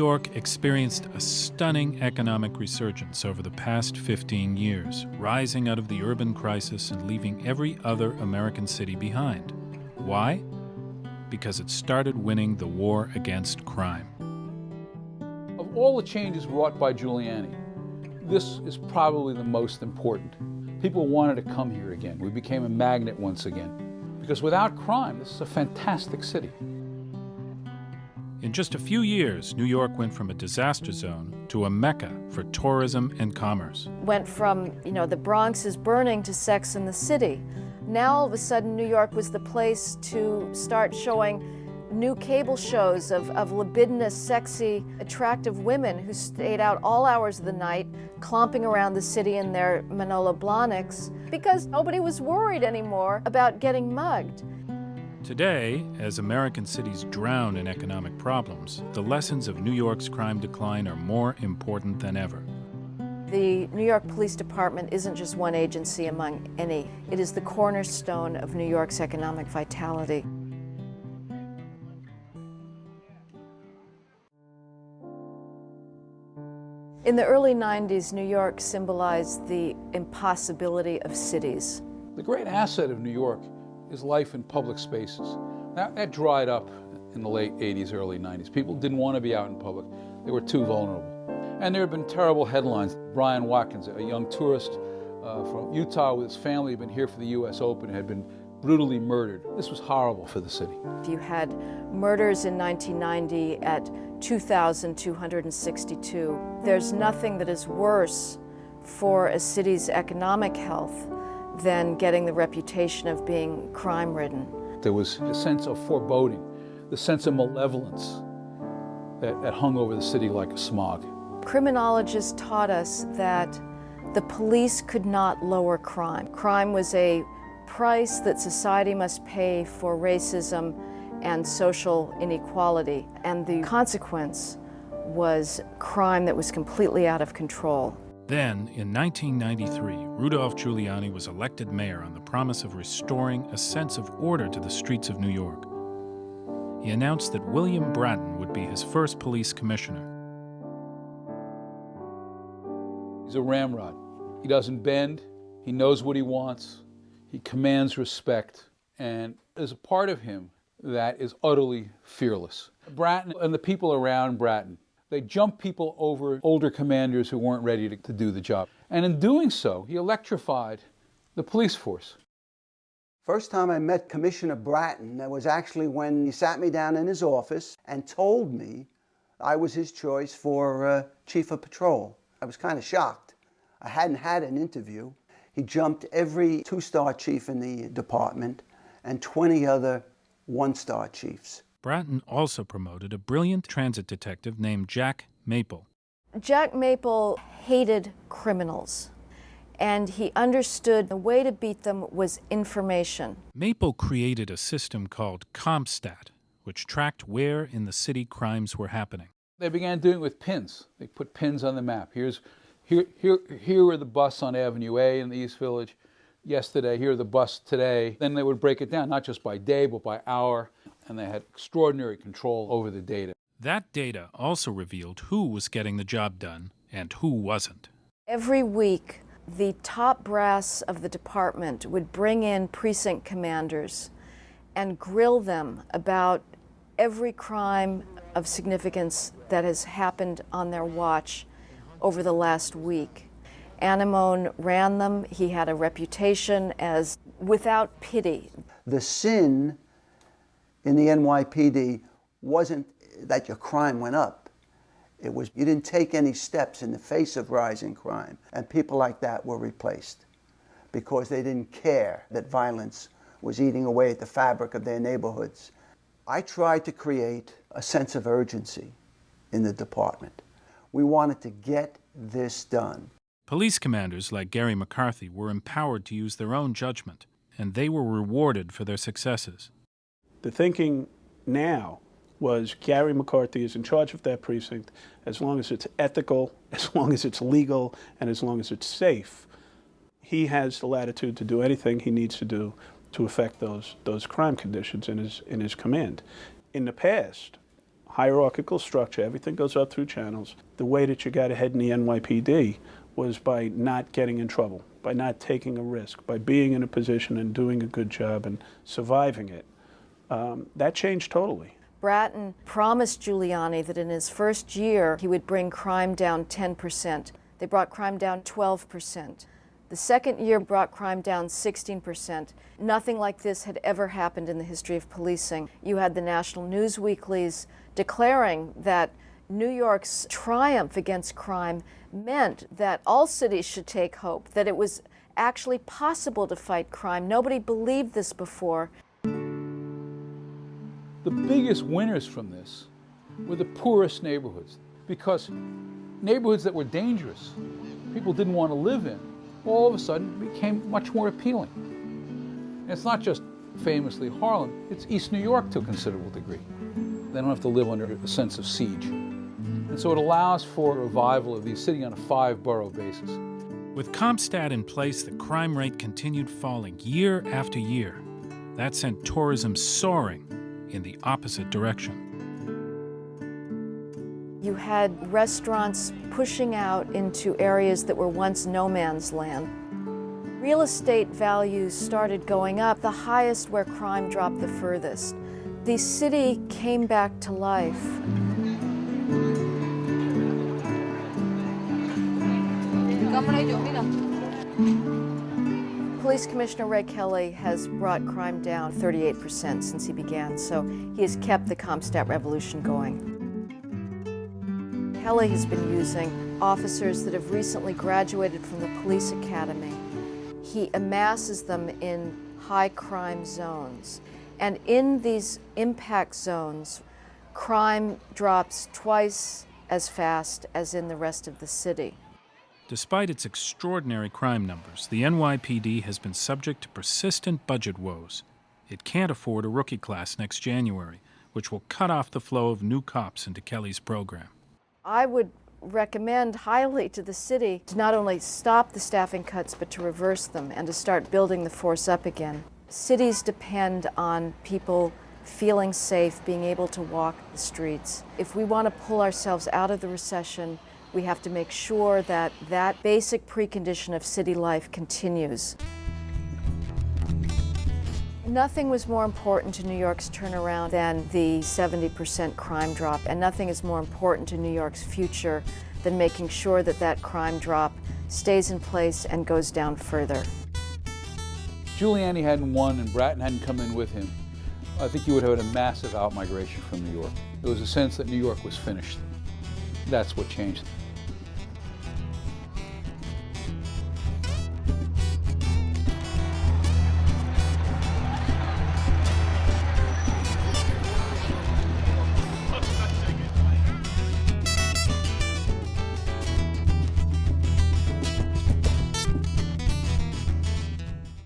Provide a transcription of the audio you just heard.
York experienced a stunning economic resurgence over the past 15 years, rising out of the urban crisis and leaving every other American city behind. Why? Because it started winning the war against crime. Of all the changes wrought by Giuliani, this is probably the most important. People wanted to come here again. We became a magnet once again. Because without crime, this is a fantastic city. In just a few years, New York went from a disaster zone to a mecca for tourism and commerce. Went from, the Bronx is burning to Sex and the City. Now, all of a sudden, New York was the place to start showing new cable shows of libidinous, sexy, attractive women who stayed out all hours of the night, clomping around the city in their Manolo Blahniks, because nobody was worried anymore about getting mugged. Today, as American cities drown in economic problems, the lessons of New York's crime decline are more important than ever. The New York Police Department isn't just one agency among any. It is the cornerstone of New York's economic vitality. In the early 90s, New York symbolized the impossibility of cities. The great asset of New York is life in public spaces. That dried up in the late 80s, early 90s. People didn't want to be out in public. They were too vulnerable. And there have been terrible headlines. Brian Watkins, a young tourist from Utah with his family, had been here for the US Open, had been brutally murdered. This was horrible for the city. You had murders in 1990 at 2,262. There's nothing that is worse for a city's economic health than getting the reputation of being crime-ridden. There was a sense of foreboding, the sense of malevolence that hung over the city like a smog. Criminologists taught us that the police could not lower crime. Crime was a price that society must pay for racism and social inequality, and the consequence was crime that was completely out of control. Then, in 1993, Rudolph Giuliani was elected mayor on the promise of restoring a sense of order to the streets of New York. He announced that William Bratton would be his first police commissioner. He's a ramrod. He doesn't bend. He knows what he wants. He commands respect. And there's a part of him that is utterly fearless. Bratton and the people around Bratton, they jumped people over older commanders who weren't ready to do the job. And in doing so, he electrified the police force. First time I met Commissioner Bratton, that was actually when he sat me down in his office and told me I was his choice for Chief of Patrol. I was kind of shocked. I hadn't had an interview. He jumped every two-star chief in the department and 20 other one-star chiefs. Bratton also promoted a brilliant transit detective named Jack Maple. Jack Maple hated criminals, and he understood the way to beat them was information. Maple created a system called CompStat, which tracked where in the city crimes were happening. They began doing it with pins. They put pins on the map. Here were the bus on Avenue A in the East Village yesterday, here the bus today. Then they would break it down, not just by day, but by hour, and they had extraordinary control over the data. That data also revealed who was getting the job done and who wasn't. Every week, the top brass of the department would bring in precinct commanders and grill them about every crime of significance that has happened on their watch over the last week. Anemone ran them. He had a reputation as without pity. The sin in the NYPD wasn't that your crime went up. It was you didn't take any steps in the face of rising crime, and people like that were replaced because they didn't care that violence was eating away at the fabric of their neighborhoods. I tried to create a sense of urgency in the department. We wanted to get this done. Police commanders like Gary McCarthy were empowered to use their own judgment, and they were rewarded for their successes. The thinking now was Gary McCarthy is in charge of that precinct as long as it's ethical, as long as it's legal, and as long as it's safe. He has the latitude to do anything he needs to do to affect those crime conditions in his command. In the past, hierarchical structure. Everything goes up through channels. The way that you got ahead in the NYPD was by not getting in trouble, by not taking a risk, by being in a position and doing a good job and surviving it. That changed totally. Bratton promised Giuliani that in his first year he would bring crime down 10%. They brought crime down 12%. The second year brought crime down 16%. Nothing like this had ever happened in the history of policing. You had the national news weeklies declaring that New York's triumph against crime meant that all cities should take hope, that it was actually possible to fight crime. Nobody believed this before. The biggest winners from this were the poorest neighborhoods, because neighborhoods that were dangerous, people didn't want to live in, all of a sudden became much more appealing. And it's not just famously Harlem, it's East New York to a considerable degree. They don't have to live under a sense of siege. And so it allows for a revival of these sitting on a 5-borough basis. With CompStat in place, the crime rate continued falling year after year. That sent tourism soaring in the opposite direction. You had restaurants pushing out into areas that were once no man's land. Real estate values started going up, the highest where crime dropped the furthest. The city came back to life. Police Commissioner Ray Kelly has brought crime down 38% since he began, so he has kept the CompStat revolution going. Kelly has been using officers that have recently graduated from the police academy. He amasses them in high crime zones. And in these impact zones, crime drops twice as fast as in the rest of the city. Despite its extraordinary crime numbers, the NYPD has been subject to persistent budget woes. It can't afford a rookie class next January, which will cut off the flow of new cops into Kelly's program. I would recommend highly to the city to not only stop the staffing cuts, but to reverse them and to start building the force up again. Cities depend on people feeling safe, being able to walk the streets. If we want to pull ourselves out of the recession, we have to make sure that that basic precondition of city life continues. Nothing was more important to New York's turnaround than the 70% crime drop, and nothing is more important to New York's future than making sure that that crime drop stays in place and goes down further. Giuliani hadn't won and Bratton hadn't come in with him, I think you would have had a massive outmigration from New York. There was a sense that New York was finished. That's what changed.